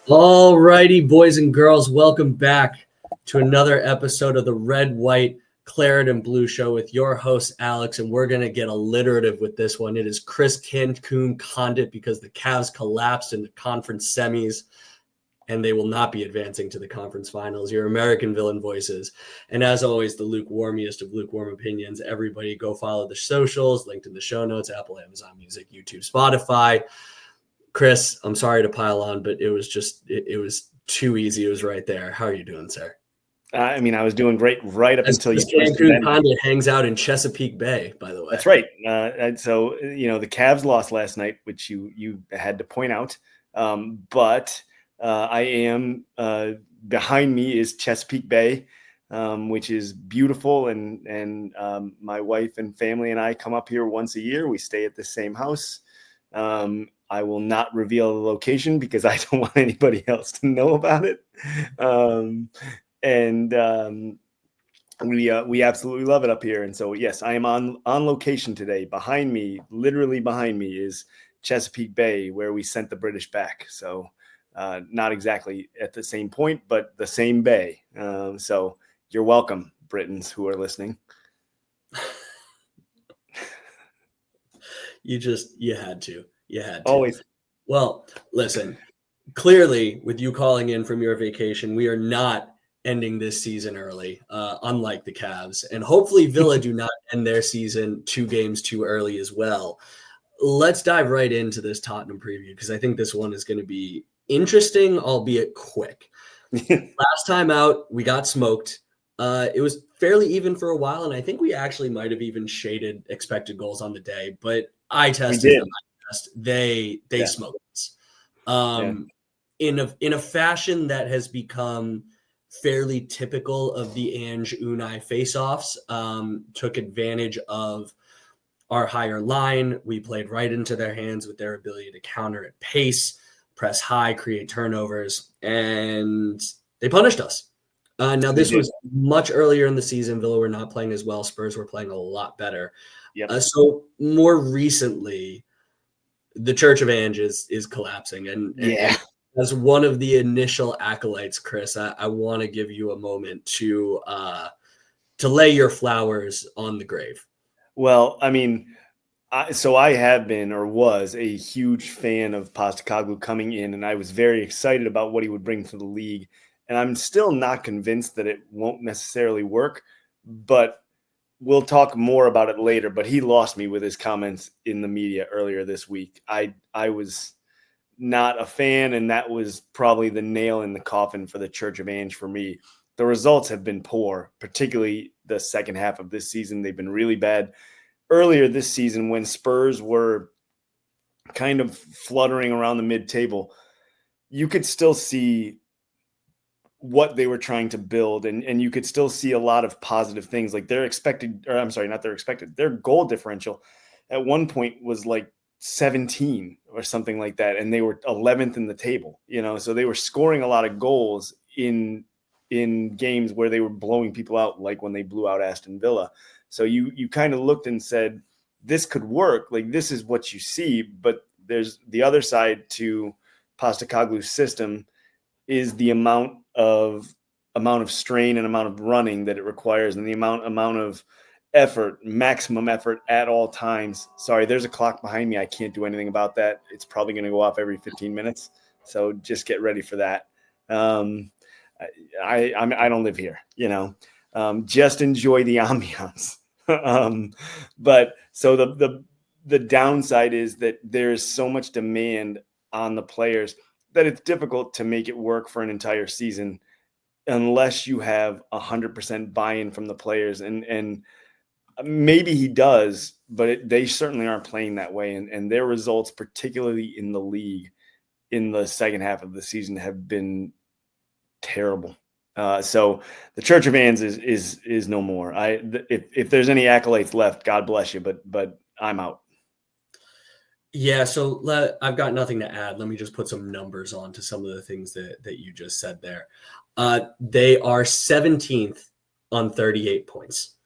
All righty, boys and girls, welcome back to another episode of the Red, White, Claret, and Blue Show with your host, Alex, and we're going to get alliterative with this one. It is Chris Cancun Condit because the Cavs collapsed in the conference semis, and they will not be advancing to the conference finals. Your American villain voices. And as always, the lukewarmiest of lukewarm opinions. Everybody go follow the socials, linked in the show notes, Apple, Amazon Music, YouTube, Spotify. Chris, I'm sorry to pile on, but it was too easy. It was right there. How are you doing, sir? I was doing great right up until you Cancun Condit hangs out in Chesapeake Bay, by the way. That's right. And so, the Cavs lost last night, which you had to point out. But I am behind me is Chesapeake Bay, which is beautiful. And my wife and family and I come up here once a year. We stay at the same house. I will not reveal the location because I don't want anybody else to know about it. We absolutely love it up here. And so, yes, I am on location today. Behind me, literally behind me, is Chesapeake Bay, where we sent the British back. So not exactly at the same point, but the same bay. So you're welcome, Britons who are listening. You had to. Always. Well, listen, clearly with you calling in from your vacation, we are not ending this season early, unlike the Cavs. And hopefully Villa do not end their season 2 games too early as well. Let's dive right into this Tottenham preview because I think this one is going to be interesting, albeit quick. Last time out, we got smoked. It was fairly even for a while, and I think we actually might have even shaded expected goals on the day, but I tested them. They smoked us. In a fashion that has become fairly typical of the Ange Unai face-offs. Took advantage of our higher line. We played right into their hands with their ability to counter at pace, press high, create turnovers, and they punished us. Now, this was much earlier in the season. Villa were not playing as well. Spurs were playing a lot better. Yep. So more recently, the Church of Ange is collapsing. And as one of the initial acolytes, Chris, I want to give you a moment to lay your flowers on the grave. Well, I have been or was a huge fan of Postecoglou coming in, and I was very excited about what he would bring to the league. And I'm still not convinced that it won't necessarily work, but we'll talk more about it later. But he lost me with his comments in the media earlier this week. I was not a fan, and that was probably the nail in the coffin for the Church of Ange for me. The results have been poor, particularly the second half of this season. They've been really bad. Earlier this season, when Spurs were kind of fluttering around the mid-table, you could still see what they were trying to build, and you could still see a lot of positive things. Like their goal differential at one point was like 17 or something like that, and they were 11th in the table, so they were scoring a lot of goals in games where they were blowing people out, like when they blew out Aston Villa. So you kind of looked and said, this could work. Like, this is what you see, but there's the other side to Postecoglou's system is the amount of strain and amount of running that it requires, and the amount of effort, maximum effort at all times. Sorry, there's a clock behind me. I can't do anything about that. It's probably going to go off every 15 minutes. So just get ready for that. I don't live here, just enjoy the ambiance. But so the downside is that there's so much demand on the players that it's difficult to make it work for an entire season unless you have 100% buy-in from the players. And maybe he does, but they certainly aren't playing that way. And their results, particularly in the league in the second half of the season, have been terrible. So the Church of Ange is no more. If there's any accolades left, God bless you, but I'm out. Yeah, so I've got nothing to add. Let me just put some numbers on to some of the things that you just said there. They are 17th on 38 points.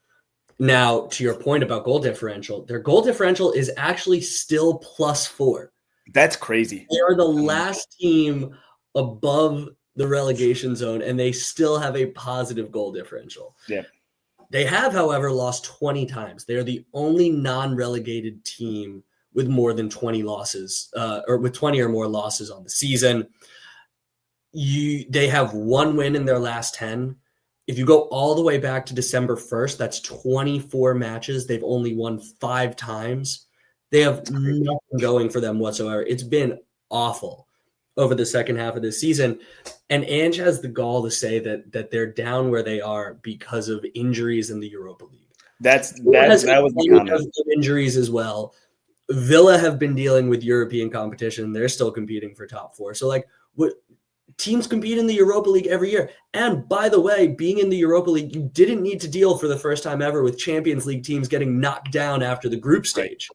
Now, to your point about goal differential, their goal differential is actually still +4. That's crazy. They are the last team above the relegation zone, and they still have a positive goal differential. Yeah. They have, however, lost 20 times. They are the only non-relegated team with more than 20 losses, or with 20 or more losses on the season. They have one win in their last 10. If you go all the way back to December 1st, that's 24 matches. They've only won 5 times. They have nothing going for them whatsoever. It's been awful over the second half of this season. And Ange has the gall to say that they're down where they are because of injuries in the Europa League. That was the comment. Injuries as well. Villa have been dealing with European competition. They're still competing for top 4. So what teams compete in the Europa League every year. And by the way, being in the Europa League, you didn't need to deal for the first time ever with Champions League teams getting knocked down after the group stage.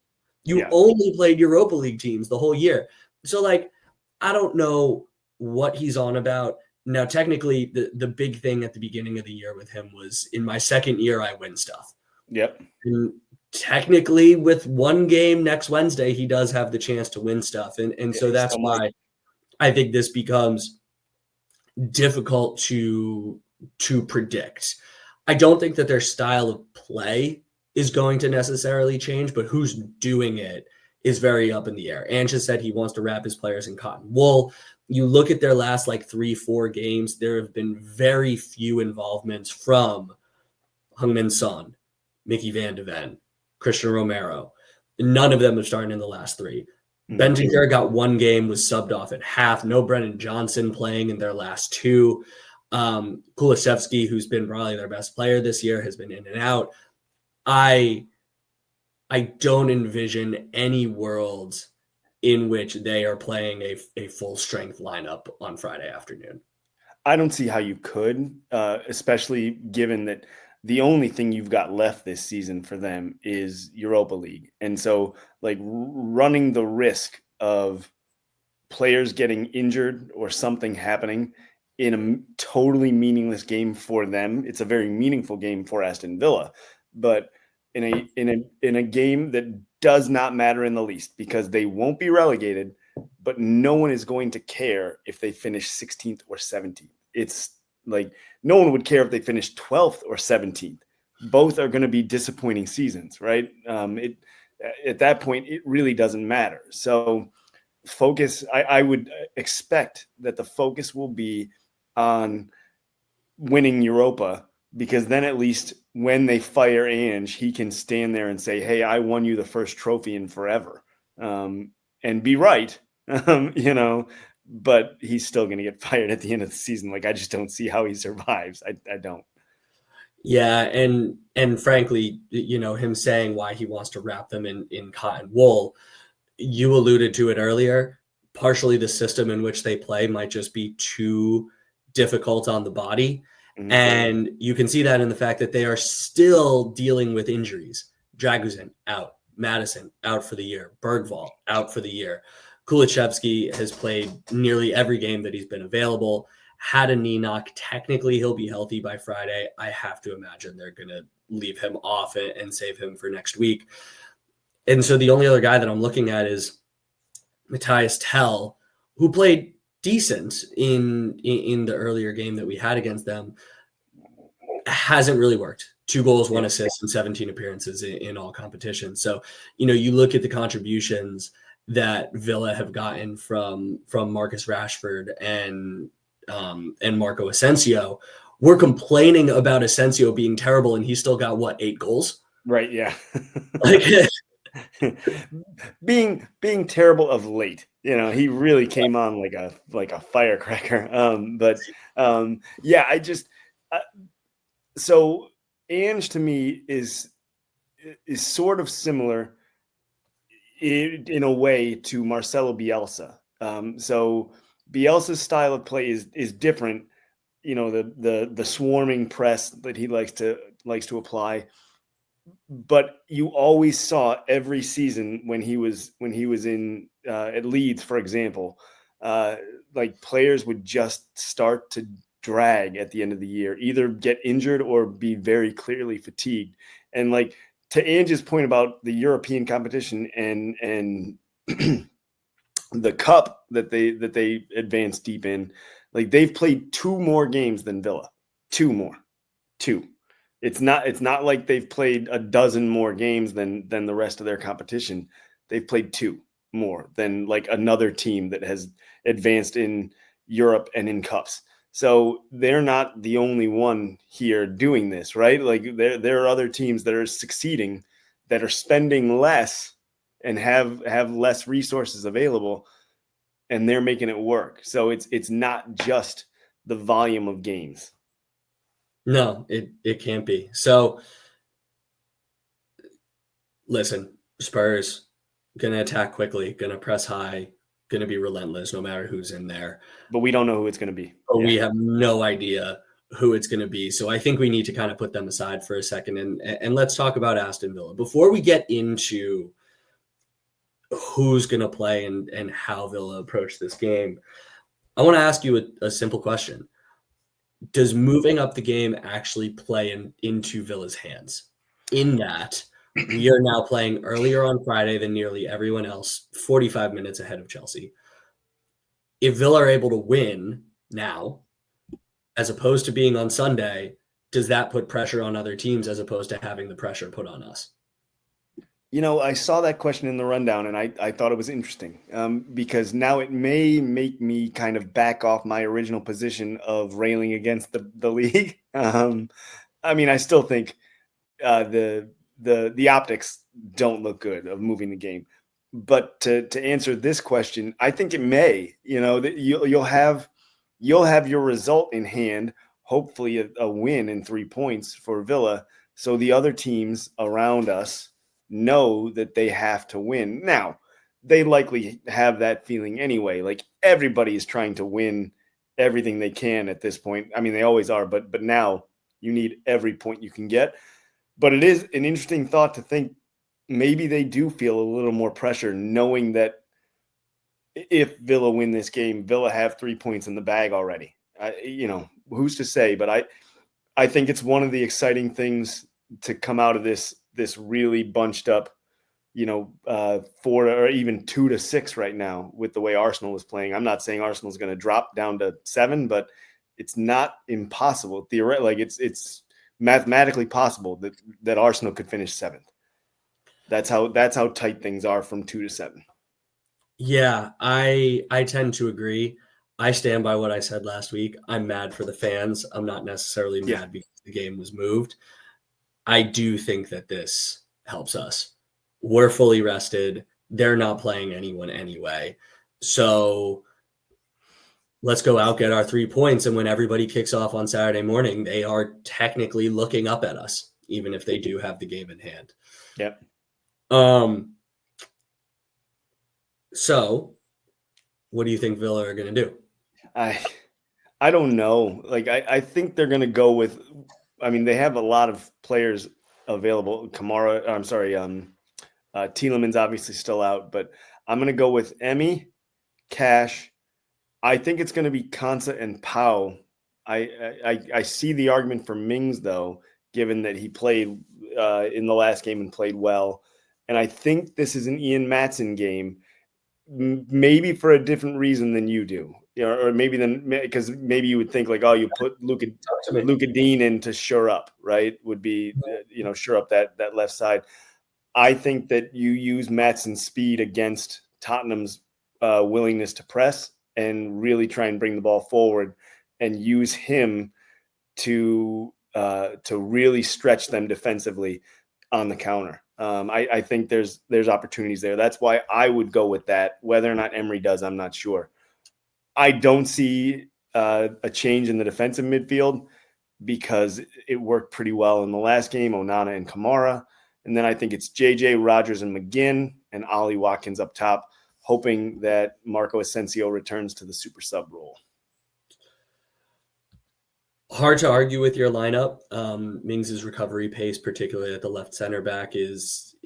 You only played Europa League teams the whole year. So I don't know what he's on about. Now, technically, the big thing at the beginning of the year with him was, in my second year, I win stuff. Yep. And technically, with one game next Wednesday, he does have the chance to win stuff. And so that's why I think this becomes difficult to predict. I don't think that their style of play is going to necessarily change, but who's doing it is very up in the air. Ange has said he wants to wrap his players in cotton wool. You look at their last 3-4 games, there have been very few involvements from Heung-min Son, Mickey Van de Ven, Christian Romero. None of them have started in the last 3. Bentancur got one game, was subbed off at half. No Brennan Johnson playing in their last 2. Kulusevski, who's been probably their best player this year, has been in and out. I don't envision any world in which they are playing a full strength lineup on Friday afternoon. I don't see how you could, especially given that the only thing you've got left this season for them is Europa League. And so running the risk of players getting injured or something happening in a totally meaningless game for them. It's a very meaningful game for Aston Villa, but in a game that does not matter in the least, because they won't be relegated, but no one is going to care if they finish 16th or 17th. It's no one would care if they finish 12th or 17th. Both are going to be disappointing seasons, right? At that point, it really doesn't matter. So focus, I would expect that the focus will be on winning Europa, because then at least when they fire Ange, he can stand there and say, hey, I won you the first trophy in forever, and be right, but he's still going to get fired at the end of the season. I just don't see how he survives. I don't. Yeah. And frankly, him saying why he wants to wrap them in cotton wool, you alluded to it earlier. Partially the system in which they play might just be too difficult on the body. Mm-hmm. And you can see that in the fact that they are still dealing with injuries. Dragusin out, Madison out for the year, Bergvall out for the year. Kulusevski has played nearly every game that he's been available. Had a knee knock. Technically, he'll be healthy by Friday. I have to imagine they're going to leave him off and save him for next week. And so the only other guy that I'm looking at is Matthias Tell, who played decent in the earlier game that we had against them. Hasn't really worked. 2 goals, 1 assist, and 17 appearances in all competitions. So, you look at the contributions that Villa have gotten from Marcus Rashford and Marco Asensio. We're complaining about Asensio being terrible, and he's still got 8 goals? Right, yeah. being terrible of late. He really came on like a firecracker. So Ange to me is sort of similar in a way to Marcelo Bielsa. So Bielsa's style of play is different. The swarming press that he likes to apply. But you always saw every season when he was in at Leeds, for example, players would just start to drag at the end of the year, either get injured or be very clearly fatigued. And to Ange's point about the European competition and the cup that they advanced deep in, like they've played 2 more games than Villa. 2 more. 2. It's not like they've played a dozen more games than the rest of their competition. They've played 2 more than like another team that has advanced in Europe and in cups. So they're not the only one here doing this, right? Like there are other teams that are succeeding, that are spending less and have less resources available, and they're making it work. So it's not just the volume of games. No, it can't be. So listen, Spurs gonna attack quickly, gonna press high, gonna be relentless no matter who's in there. But we don't know who it's going to be. But we have no idea who it's going to be. So I think we need to kind of put them aside for a second and let's talk about Aston Villa. Before we get into who's going to play and how Villa approach this game, I want to ask you a simple question. Does moving up the game actually play into Villa's hands? In that we are now playing earlier on Friday than nearly everyone else, 45 minutes ahead of Chelsea. If Villa are able to win now, as opposed to being on Sunday, does that put pressure on other teams as opposed to having the pressure put on us? You know, I saw that question in the rundown, and I thought it was interesting because now it may make me kind of back off my original position of railing against the league. I mean, I still think the optics don't look good of moving the game. But to answer this question, I think it may. You know, that you'll have your result in hand, hopefully a win in 3 points for Villa. So the other teams around us know that they have to win. Now, they likely have that feeling anyway. Like everybody is trying to win everything they can at this point. I mean, they always are, but now you need every point you can get. But it is an interesting thought to think maybe they do feel a little more pressure knowing that if Villa win this game, Villa have 3 points in the bag already. You know, who's to say? But I think it's one of the exciting things to come out of this really bunched up, 4 or even 2-6 right now with the way Arsenal is playing. I'm not saying Arsenal is going to drop down to 7, but it's not impossible. Like it's mathematically possible that Arsenal could finish 7th. That's how tight things are from 2 to 7. Yeah, I tend to agree. I stand by what I said last week. I'm mad for the fans. I'm not necessarily mad because the game was moved. I do think that this helps us. We're fully rested. They're not playing anyone anyway. So let's go out, get our 3 points. And when everybody kicks off on Saturday morning, they are technically looking up at us, even if they do have the game in hand. Yep. So what do you think Villa are going to do? I don't know. Like, I think they're going to go with, I mean, they have a lot of players available. Tielemans obviously still out, but I'm going to go with Emmy, Cash. I think it's going to be Konsa and Pau. I see the argument for Mings, though, given that he played in the last game and played well. And I think this is an Ian Maatsen game, maybe for a different reason than you do. Or maybe because maybe you would think like, oh, you put Luka Dean in to shore up, right? Would be, shore up that left side. I think that you use Maatsen's speed against Tottenham's willingness to press and really try and bring the ball forward and use him to really stretch them defensively on the counter. I think there's opportunities there. That's why I would go with that. Whether or not Emery does, I'm not sure. I don't see a change in the defensive midfield because it worked pretty well in the last game, Onana and Kamara. And then I think it's JJ, Rogers, and McGinn, and Ollie Watkins up top, hoping that Marco Asensio returns to the super sub role. Hard to argue with your lineup. Mings' recovery pace, particularly at the left center back, is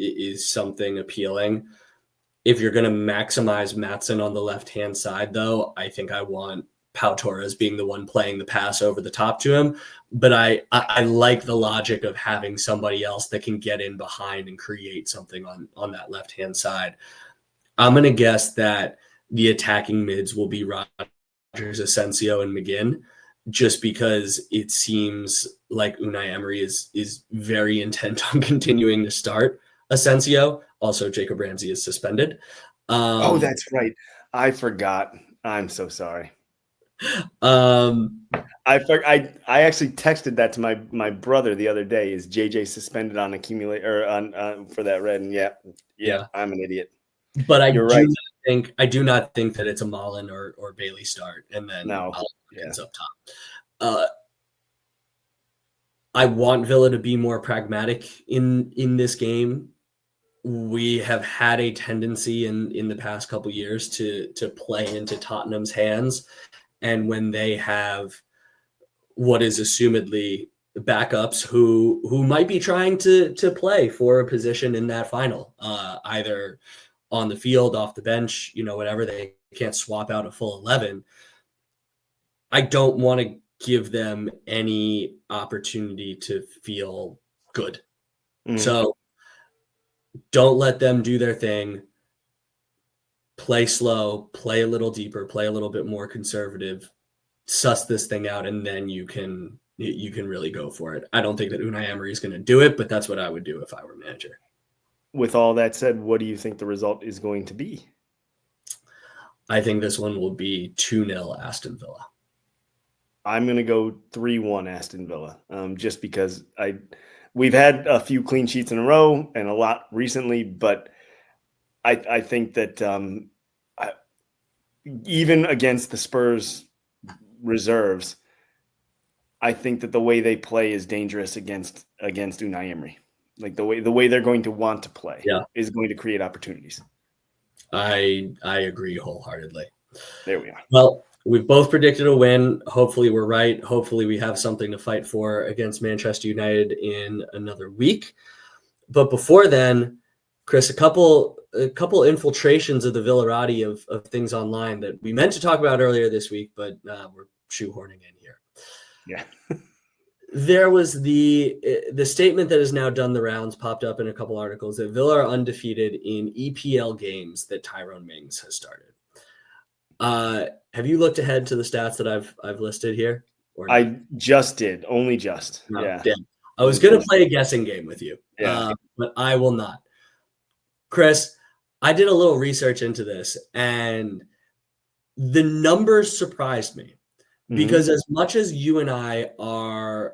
something appealing. If you're going to maximize Maatsen on the left-hand side, though, I think I want Pau Torres being the one playing the pass over the top to him. But I like the logic of having somebody else that can get in behind and create something on that left-hand side. I'm going to guess that the attacking mids will be Rodgers, Asensio, and McGinn, just because it seems like Unai Emery is very intent on continuing to start Asensio. Also, Jacob Ramsey is suspended. Oh, that's right. I forgot. I'm so sorry. I actually texted that to my brother the other day. Is JJ suspended on accumulate or on for that red? And yeah, I'm an idiot. But You're right. I do not think that it's a Malen or Bailey start, and then Watkins up top. I want Villa to be more pragmatic in this game. We have had a tendency in the past couple years to play into Tottenham's hands, and when they have what is assumedly backups who might be trying to play for a position in that final, either on the field, off the bench, whatever, they can't swap out a full 11. I don't want to give them any opportunity to feel good. So don't let them do their thing. Play slow, play a little deeper, play a little bit more conservative, suss this thing out, and then you can really go for it. I don't think that Unai Emery is going to do it, but that's what I would do if I were manager. With all that said, what do you think the result is going to be? I think this one will be 2-0 Aston Villa. I'm going to go 3-1 Aston Villa, just because we've had a few clean sheets in a row and a lot recently, but I think that even against the Spurs reserves, I think that the way they play is dangerous against Unai Emery. Like the way they're going to want to play is going to create opportunities. I agree wholeheartedly. There we are. Well, we've both predicted a win. Hopefully we're right. Hopefully we have something to fight for against Manchester United in another week. But before then, Chris, a couple infiltrations of the Villarati of things online that we meant to talk about earlier this week, but we're shoehorning in here. Yeah. There was the statement that has now done the rounds, popped up in a couple articles, that Villa are undefeated in EPL games that Tyrone Mings has started. Have you looked ahead to the stats that I've listed here? Or I just did, only just. No, yeah. Damn. I was going to play a guessing game with you, but I will not. Chris, I did a little research into this, and the numbers surprised me. Because as much as you and I are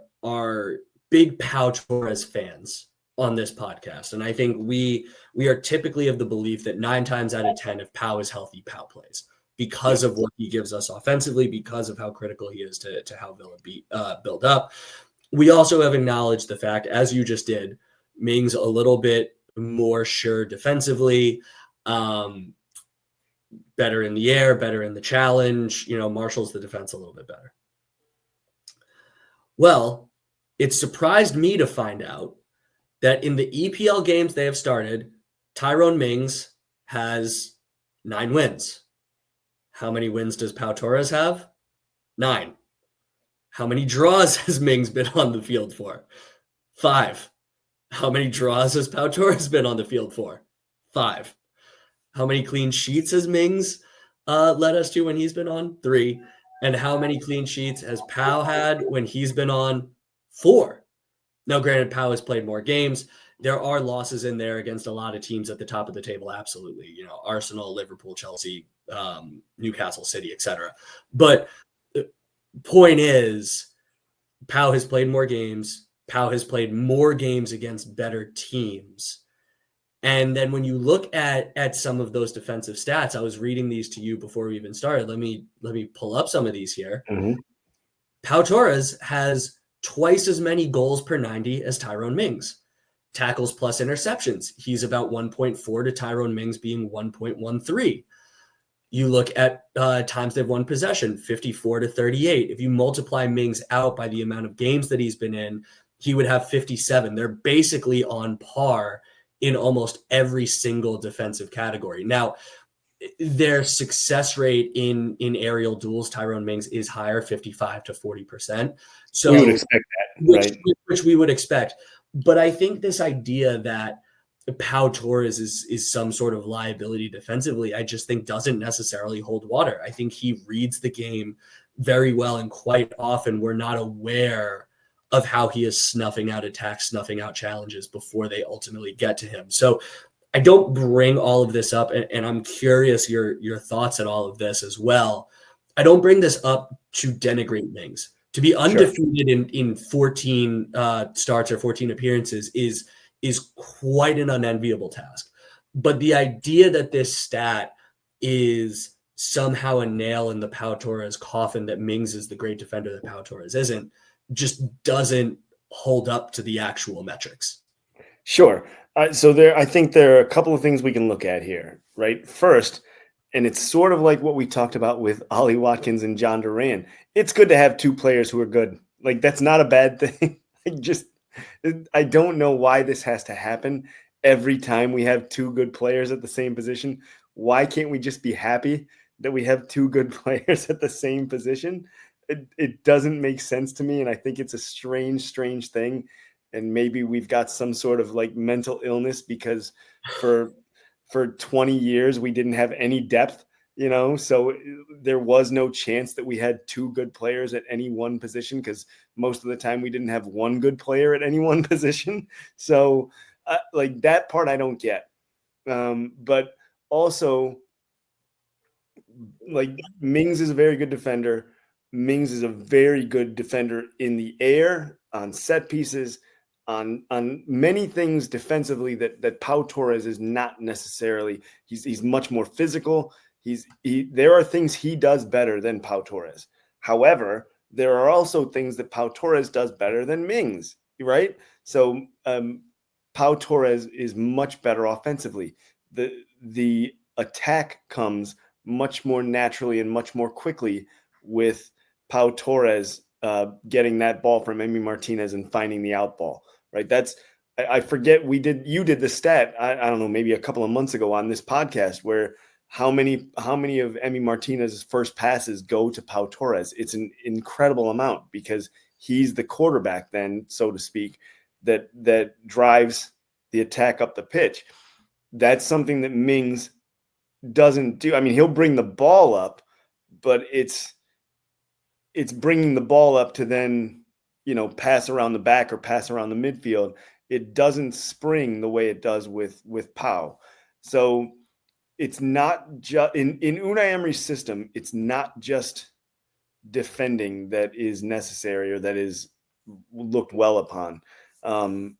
big Pau Torres fans on this podcast, and I think we are typically of the belief that 9 times out of 10, if Pau is healthy, Pau plays because of what he gives us offensively, because of how critical he is to how Villa build up. We also have acknowledged the fact, as you just did, Mings a little bit more sure defensively, better in the air, better in the challenge, marshals the defense a little bit better. Well, it surprised me to find out that in the EPL games they have started, Tyrone Mings has 9 wins. How many wins does Pau Torres have? 9. How many draws has Mings been on the field for? 5. How many draws has Pau Torres been on the field for? 5. How many clean sheets has Mings led us to when he's been on? 3. And how many clean sheets has Pau had when he's been on? 4. Now, granted, Pau has played more games. There are losses in there against a lot of teams at the top of the table. Absolutely. Arsenal, Liverpool, Chelsea, Newcastle City, etc. But the point is, Pau has played more games. Pau has played more games against better teams. And then when you look at some of those defensive stats, I was reading these to you before we even started. Let me pull up some of these here. Pau Torres has twice as many goals per 90 as Tyrone Mings. Tackles plus interceptions, he's about 1.4 to Tyrone Mings being 1.13. You look at times they've won possession, 54 to 38. If you multiply Mings out by the amount of games that he's been in, he would have 57. They're basically on par in almost every single defensive category. Now, their success rate in aerial duels, Tyrone Mings, is higher, 55 to 40%. So we would expect that, right? Which we would expect. But I think this idea that Pau Torres is some sort of liability defensively. I just think doesn't necessarily hold water. I think he reads the game very well, and quite often we're not aware of how he is snuffing out attacks, snuffing out challenges before they ultimately get to him. So I don't bring all of this up, and I'm curious your thoughts on all of this as well. I don't bring this up to denigrate Mings. To be Sure. undefeated in 14 starts or 14 appearances is quite an unenviable task. But the idea that this stat is somehow a nail in the Pau Torres coffin, that Mings is the great defender that Pau Torres isn't, just doesn't hold up to the actual metrics. Sure. I think there are a couple of things we can look at here, right? First, and it's sort of like what we talked about with Ollie Watkins and John Duran. It's good to have two players who are good. Like, that's not a bad thing. I don't know why this has to happen every time we have two good players at the same position. Why can't we just be happy that we have two good players at the same position? It doesn't make sense to me, and I think it's a strange thing. And maybe we've got some sort of like mental illness because for 20 years we didn't have any depth, so there was no chance that we had two good players at any one position, because most of the time we didn't have one good player at any one position. So like that part I don't get. But also, like, Mings is a very good defender. Mings is a very good defender in the air, on set pieces, on many things defensively that Pau Torres is not necessarily. He's much more physical. There are things he does better than Pau Torres. However, there are also things that Pau Torres does better than Mings, right? So Pau Torres is much better offensively. The attack comes much more naturally and much more quickly with Pau Torres getting that ball from Emi Martinez and finding the out ball, right? I forget, you did the stat, I don't know, maybe a couple of months ago on this podcast, where how many of Emi Martinez's first passes go to Pau Torres. It's an incredible amount, because he's the quarterback then, so to speak, that drives the attack up the pitch. That's something that Mings doesn't do. I mean, he'll bring the ball up, but it's bringing the ball up to then, pass around the back or pass around the midfield. It doesn't spring the way it does with Pau. So it's not just in Unai Emery's system. It's not just defending that is necessary or that is looked well upon. And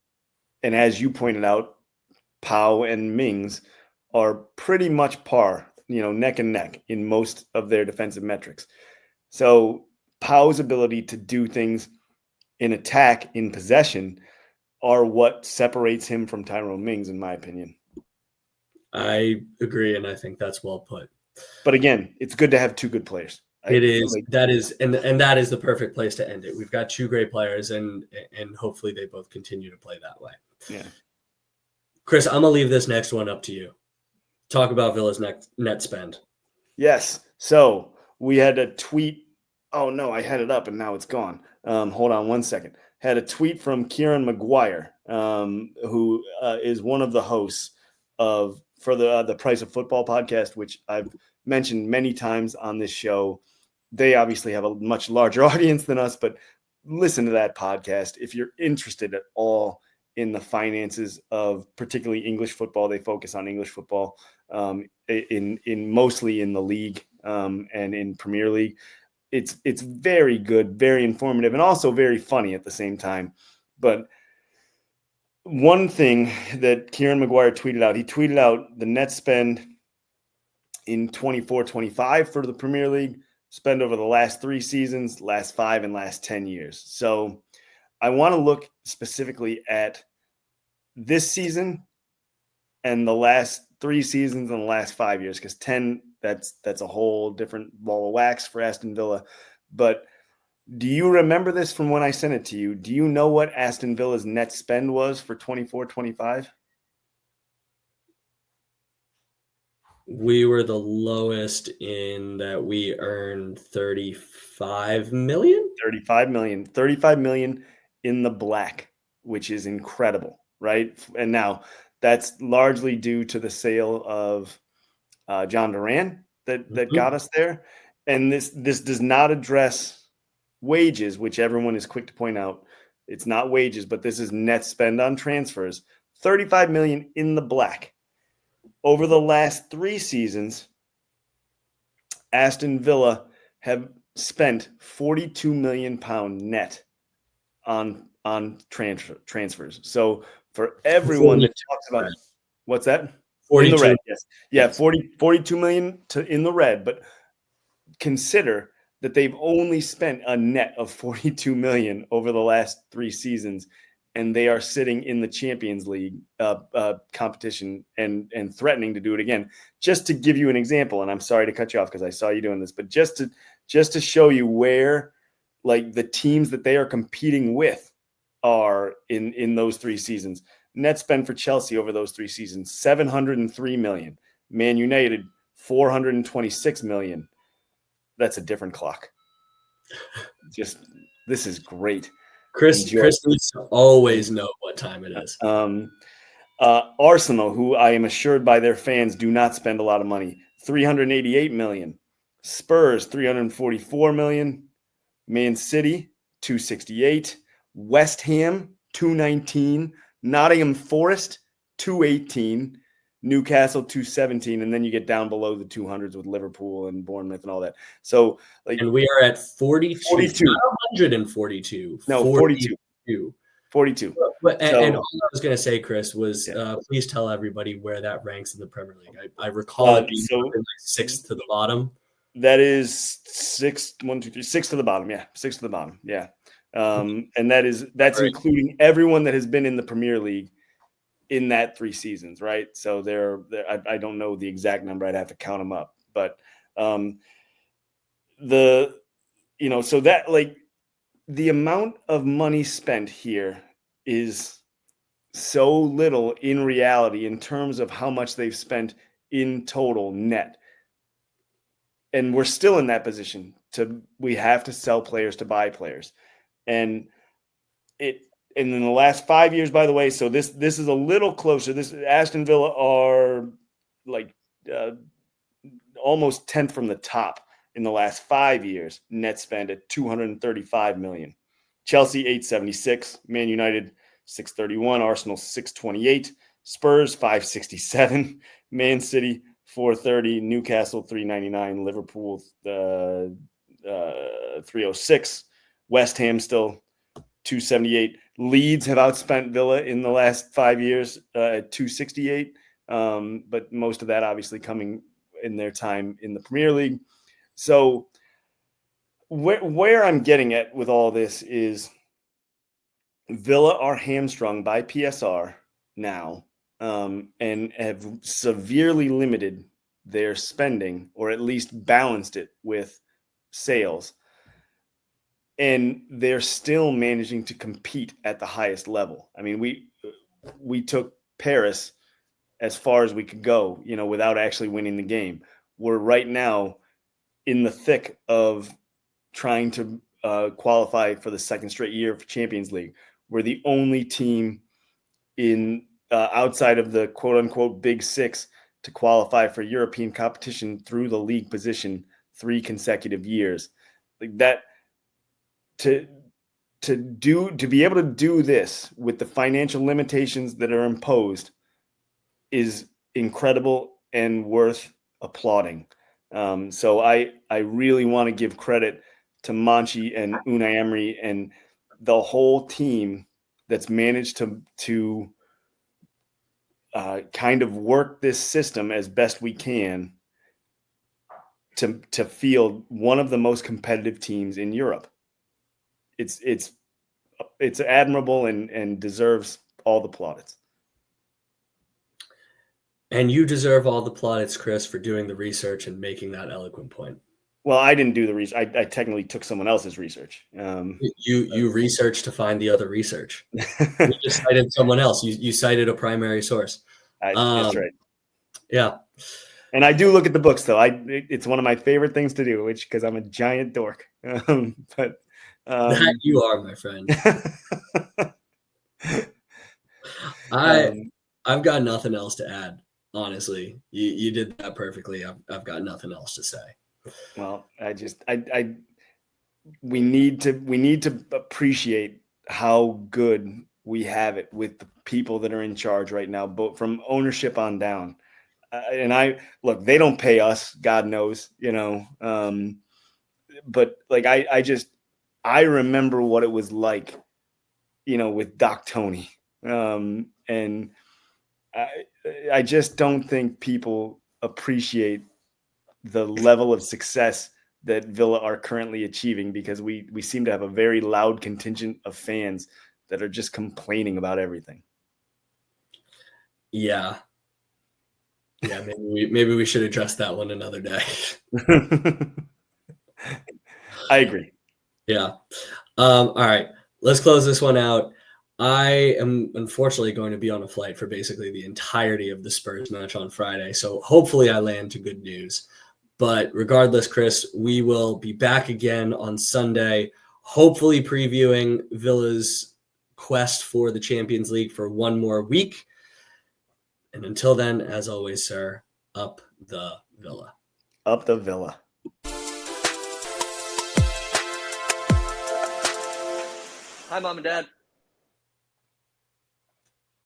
as you pointed out, Pau and Mings are pretty much par, neck and neck in most of their defensive metrics. So Pau's ability to do things in attack, in possession, are what separates him from Tyrone Mings, in my opinion. I agree, and I think that's well put. But again, it's good to have two good players. It is. That is, and that is the perfect place to end it. We've got two great players, and hopefully they both continue to play that way. Yeah. Chris, I'm gonna leave this next one up to you. Talk about Villa's net spend. Yes. So we had a tweet. Oh no, I had it up and now it's gone. Hold on one second. Had a tweet from Kieran Maguire, who is one of the hosts for the Price of Football podcast, which I've mentioned many times on this show. They obviously have a much larger audience than us, but listen to that podcast if you're interested at all in the finances of particularly English football. They focus on English football, in mostly in the league, and in Premier League. It's very good, very informative, and also very funny at the same time. But one thing that Kieran Maguire tweeted out, he tweeted out the net spend in 24-25 for the Premier League, spend over the last 3 seasons, last 5, and last 10 years. So I want to look specifically at this season and the last 3 seasons and the last 5 years, because 10, that's a whole different ball of wax for Aston Villa. But do you remember this from when I sent it to you? Do you know what Aston Villa's net spend was for 24-25? We were the lowest in that we earned 35 million. 35 million in the black, which is incredible, right? And now that's largely due to the sale of John Duran that got us there. And this does not address wages, which everyone is quick to point out. It's not wages, but this is net spend on transfers. 35 million in the black. Over the last 3 seasons, Aston Villa have spent 42 million pound net on transfers. So for everyone that talks about what's that? 42. In the red, yes. Yeah, 42 million in the red, but consider that they've only spent a net of 42 million over the last 3 seasons, and they are sitting in the Champions League competition and threatening to do it again. Just to give you an example, and I'm sorry to cut you off because I saw you doing this, but just to show you where like the teams that they are competing with are in those 3 seasons. Net spend for Chelsea over those 3 seasons, 703 million. Man United, 426 million. That's a different clock. This is great. Chris needs to always know what time it is. Arsenal, who I am assured by their fans do not spend a lot of money, 388 million. Spurs, 344 million. Man City, 268. West Ham, 219. Nottingham Forest, 218. Newcastle, 217. And then you get down below the 200s with Liverpool and Bournemouth and all that. So, and we are at 42. 142. No, 42. 42. And all I was going to say, Chris, was please tell everybody where that ranks in the Premier League. I recall it being like 6th to the bottom. That is 6 to the bottom. Yeah, 6 to the bottom. Yeah. And that's right, including everyone that has been in the Premier League in that 3 seasons, right? So I don't know the exact number. I'd have to count them up, but so that like the amount of money spent here is so little in reality in terms of how much they've spent in total net. And we're still in that position we have to sell players to buy players. And in the last 5 years, by the way, so this is a little closer. This Aston Villa are like almost 10th from the top in the last 5 years, net spend at 235 million. Chelsea 876, Man United 631, Arsenal 628, Spurs 567, Man City 430, Newcastle 399, Liverpool 306, West Ham still 278. Leeds have outspent Villa in the last 5 years at 268, but most of that obviously coming in their time in the Premier League. So where I'm getting at with all this is Villa are hamstrung by PSR now and have severely limited their spending, or at least balanced it with sales. And they're still managing to compete at the highest level. I mean, we took Paris as far as we could go, without actually winning the game. We're right now in the thick of trying to qualify for the second straight year for Champions League. We're the only team in outside of the quote unquote Big Six to qualify for European competition through the league position 3 consecutive years. Like that. To be able to do this with the financial limitations that are imposed is incredible and worth applauding. So I really want to give credit to Monchi and Unai Emery and the whole team that's managed to kind of work this system as best we can to field one of the most competitive teams in Europe. It's admirable and deserves all the plaudits. And you deserve all the plaudits, Chris, for doing the research and making that eloquent point. Well, I didn't do the research. I technically took someone else's research. You researched to find the other research. You just cited someone else. You cited a primary source. That's right. Yeah. And I do look at the books, though. It's one of my favorite things to do, because I'm a giant dork. But that you are, my friend. I've got nothing else to add. Honestly, you did that perfectly. I've got nothing else to say. Well, we need to appreciate how good we have it with the people that are in charge right now, both from ownership on down. And look, they don't pay us, God knows, but like I remember what it was like, with Doc Tony, and I just don't think people appreciate the level of success that Villa are currently achieving, because we seem to have a very loud contingent of fans that are just complaining about everything. Yeah. Yeah, maybe we should address that one another day. I agree. Yeah. All right. Let's close this one out. I am unfortunately going to be on a flight for basically the entirety of the Spurs match on Friday. So hopefully I land to good news. But regardless, Chris, we will be back again on Sunday, hopefully previewing Villa's quest for the Champions League for one more week. And until then, as always, sir, up the Villa. Up the Villa. Hi, Mom and Dad.